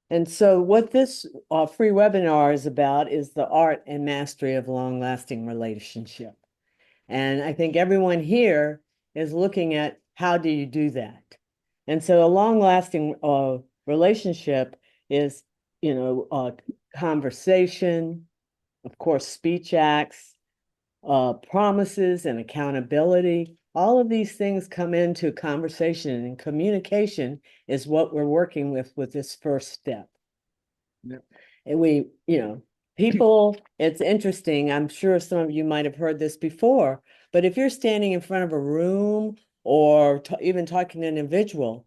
And so what this free webinar is about is the art and mastery of long-lasting relationship. And I think everyone here is looking at how do you do that? And so a long-lasting relationship is, conversation, of course, speech acts, promises and accountability. All of these things come into conversation, and communication is what we're working with this first step. Yep. And people, it's interesting. I'm sure some of you might have heard this before, but if you're standing in front of a room or even talking to an individual,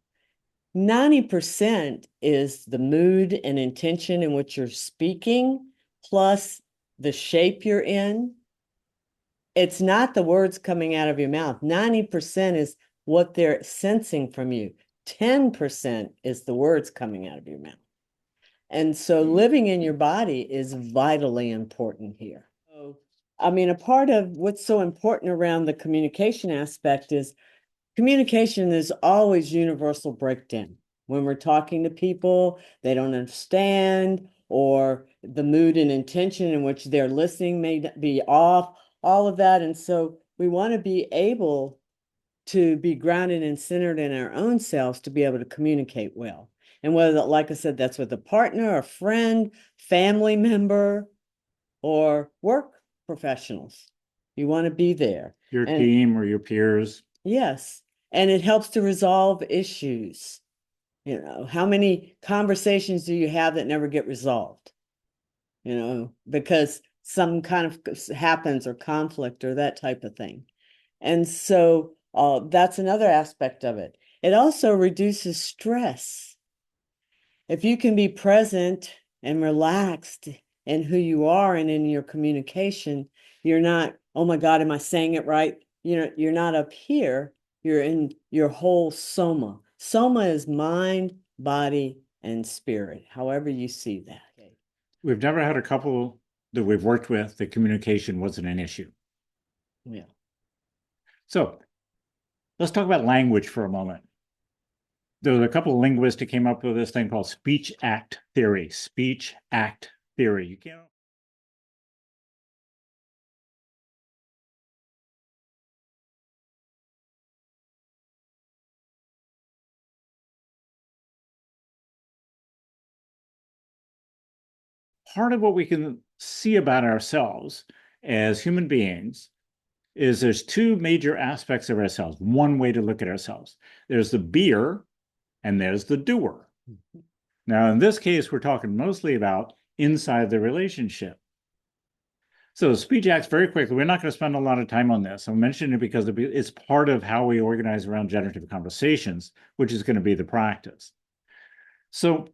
90% is the mood and intention in which you're speaking, plus the shape you're in. It's not the words coming out of your mouth. 90% is what they're sensing from you. 10% is the words coming out of your mouth. And so living in your body is vitally important here. So, I mean, a part of what's so important around the communication aspect is communication is always universal breakdown. When we're talking to people, they don't understand, or the mood and intention in which they're listening may be off, all of that. And so we want to be able to be grounded and centered in our own selves to be able to communicate well. And whether, like I said, that's with a partner, a friend, family member, or work professionals, you want to be there. Your And team or your peers. yes, and it helps to resolve issues. How many conversations do you have that never get resolved? Because some kind of happens or conflict or that type of thing. And so that's another aspect of it. It also reduces stress. If you can be present and relaxed in who you are and in your communication, you're not, oh my God, am I saying it right? You're not up here, you're in your whole soma. Soma is mind, body, and spirit, however you see that. We've never had a couple that we've worked with that communication wasn't an issue. Yeah. So let's talk about language for a moment. There was a couple of linguists that came up with this thing called speech act theory. Speech act theory. You can't. Part of what we can see about ourselves as human beings is there's two major aspects of ourselves. One way to look at ourselves. There's the beer and there's the doer. Now, in this case, we're talking mostly about inside the relationship. So speech acts very quickly. We're not going to spend a lot of time on this. I'm mentioning it because it's part of how we organize around generative conversations, which is going to be the practice. So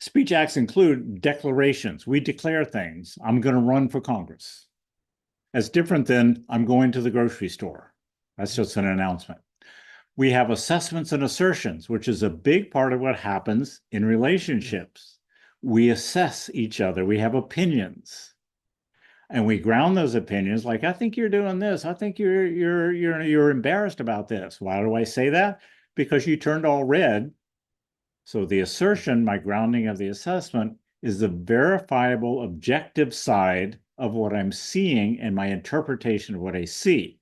speech acts include declarations. We declare things. I'm going to run for Congress. That's different than I'm going to the grocery store. That's just an announcement. We have assessments and assertions, which is a big part of what happens in relationships. We assess each other. We have opinions. And we ground those opinions like, I think you're doing this. I think you're embarrassed about this. Why do I say that? Because you turned all red. So the assertion, my grounding of the assessment, is the verifiable objective side of what I'm seeing and my interpretation of what I see.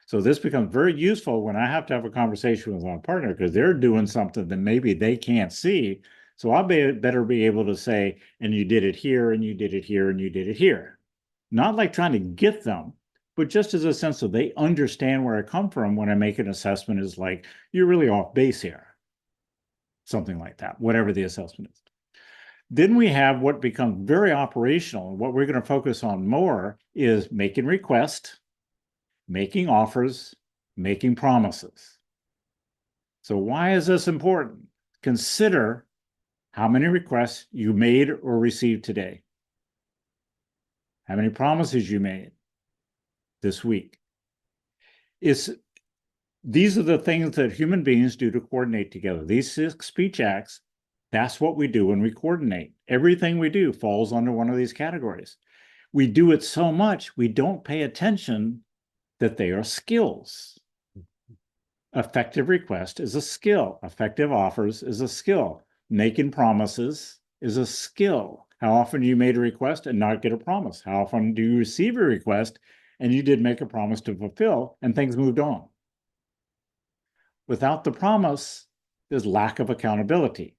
So this becomes very useful when I have to have a conversation with my partner because they're doing something that maybe they can't see. So I'll better be able to say, and you did it here, and you did it here, and you did it here. Not like trying to get them, but just as a sense that they understand where I come from when I make an assessment is like, you're really off base here. Something like that, whatever the assessment is. Then we have what becomes very operational. What we're going to focus on more is making requests, making offers, making promises. So why is this important? Consider how many requests you made or received today. How many promises you made this week. These are the things that human beings do to coordinate together. These 6 speech acts, that's what we do when we coordinate. Everything we do falls under one of these categories. We do it so much, we don't pay attention that they are skills. Effective request is a skill. Effective offers is a skill. Making promises is a skill. How often do you made a request and not get a promise? How often do you receive a request and you did make a promise to fulfill and things moved on? Without the promise, there's lack of accountability.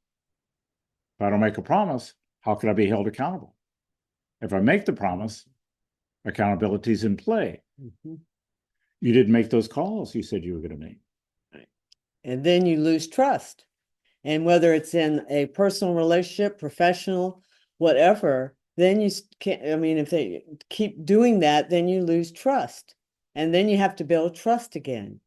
If I don't make a promise, how could I be held accountable? If I make the promise, accountability is in play. Mm-hmm. You didn't make those calls you said you were going to make. And then you lose trust. And whether it's in a personal relationship, professional, whatever, then you can't, I mean, if they keep doing that, then you lose trust. And then you have to build trust again.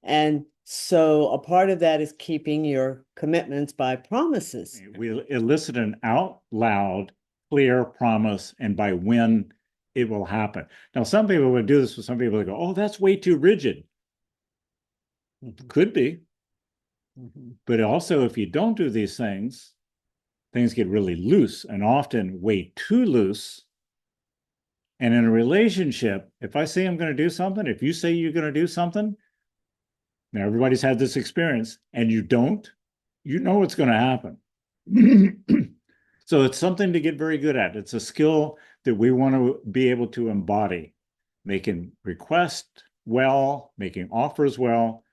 And so a part of that is keeping your commitments by promises. We elicit an out loud, clear promise, and by when it will happen. Now, some people would do this with some people that go, oh, that's way too rigid. Mm-hmm. Could be. Mm-hmm. But also, if you don't do these things get really loose and often way too loose. And in a relationship, if I say I'm going to do something, if you say you're going to do something, now everybody's had this experience and you don't, you know what's going to happen. So it's something to get very good at. It's a skill that we want to be able to embody, making requests well, making offers well,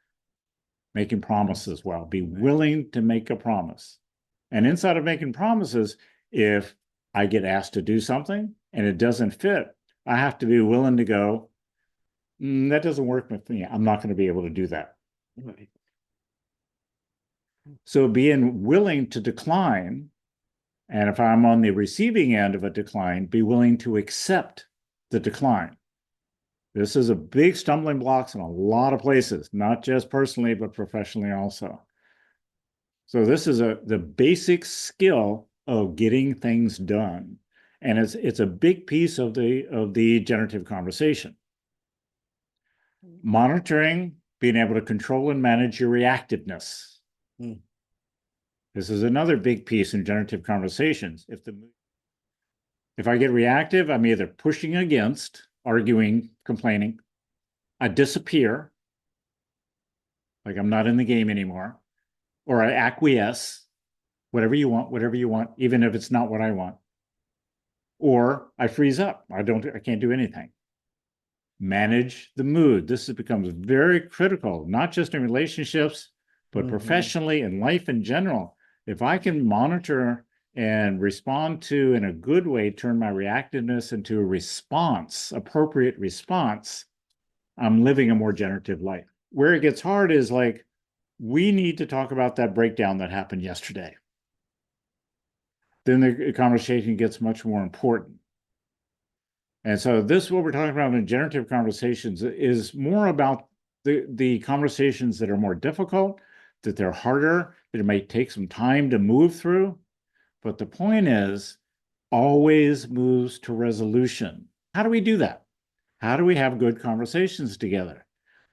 making promises well. Be willing to make a promise. And inside of making promises, if I get asked to do something and it doesn't fit, I have to be willing to go, that doesn't work with me. I'm not going to be able to do that. Right. So being willing to decline, and if I'm on the receiving end of a decline, be willing to accept the decline. This is a big stumbling blocks in a lot of places, not just personally, but professionally also. So this is the basic skill of getting things done. And it's a big piece of the generative conversation. Monitoring, being able to control and manage your reactiveness. Mm. This is another big piece in generative conversations. If I get reactive, I'm either pushing against, arguing, complaining. I disappear, like I'm not in the game anymore, or I acquiesce, whatever you want, even if it's not what I want. Or I freeze up. I can't do anything. Manage the mood. This becomes very critical, not just in relationships, but professionally and life in general. If I can monitor and respond to, in a good way, turn my reactiveness into a response, appropriate response, I'm living a more generative life. Where it gets hard is like, we need to talk about that breakdown that happened yesterday. Then the conversation gets much more important. And so this, what we're talking about in generative conversations, is more about the conversations that are more difficult, that they're harder, that it may take some time to move through. But the point is, always moves to resolution. How do we do that? How do we have good conversations together?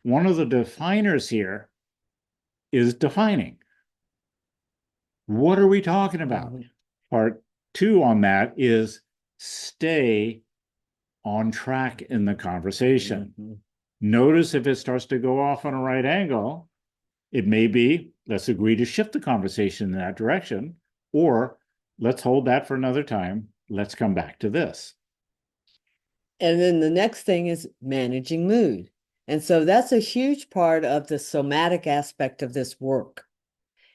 One of the definers here is defining. What are we talking about? Part 2 on that is stay on track in the conversation. Notice if it starts to go off on a right angle, it may be, let's agree to shift the conversation in that direction, or let's hold that for another time. Let's come back to this. And then the next thing is managing mood. And so that's a huge part of the somatic aspect of this work,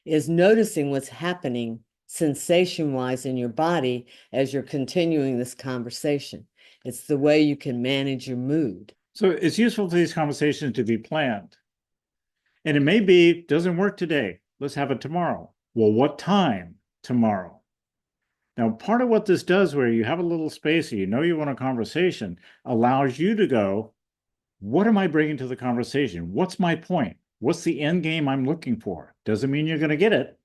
is noticing what's happening sensation-wise in your body as you're continuing this conversation. It's the way you can manage your mood. So it's useful for these conversations to be planned. And it may be, doesn't work today. Let's have it tomorrow. Well, what time tomorrow? Now, part of what this does, where you have a little space and you know you want a conversation, allows you to go, what am I bringing to the conversation? What's my point? What's the end game I'm looking for? Doesn't mean you're going to get it,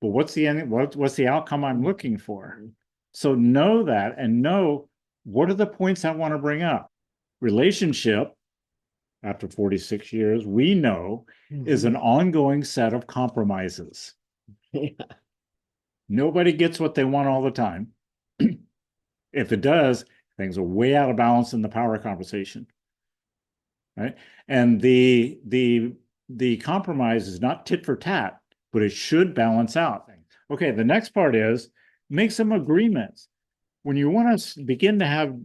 but what's the outcome I'm looking for? So know that, and know what are the points I want to bring up. Relationship, after 46 years, we know is an ongoing set of compromises. Yeah. Nobody gets what they want all the time. If it does, things are way out of balance in the power conversation, right? And the compromise is not tit for tat, but it should balance out. Okay, the next part is make some agreements. When you want to begin to have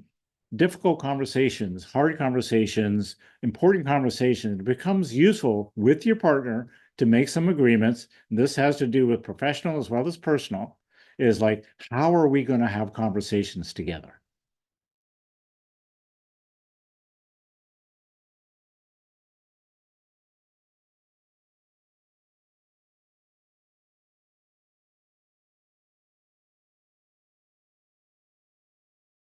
difficult conversations, hard conversations, important conversations, it becomes useful with your partner to make some agreements. This has to do with professional as well as personal, is like, how are we going to have conversations together?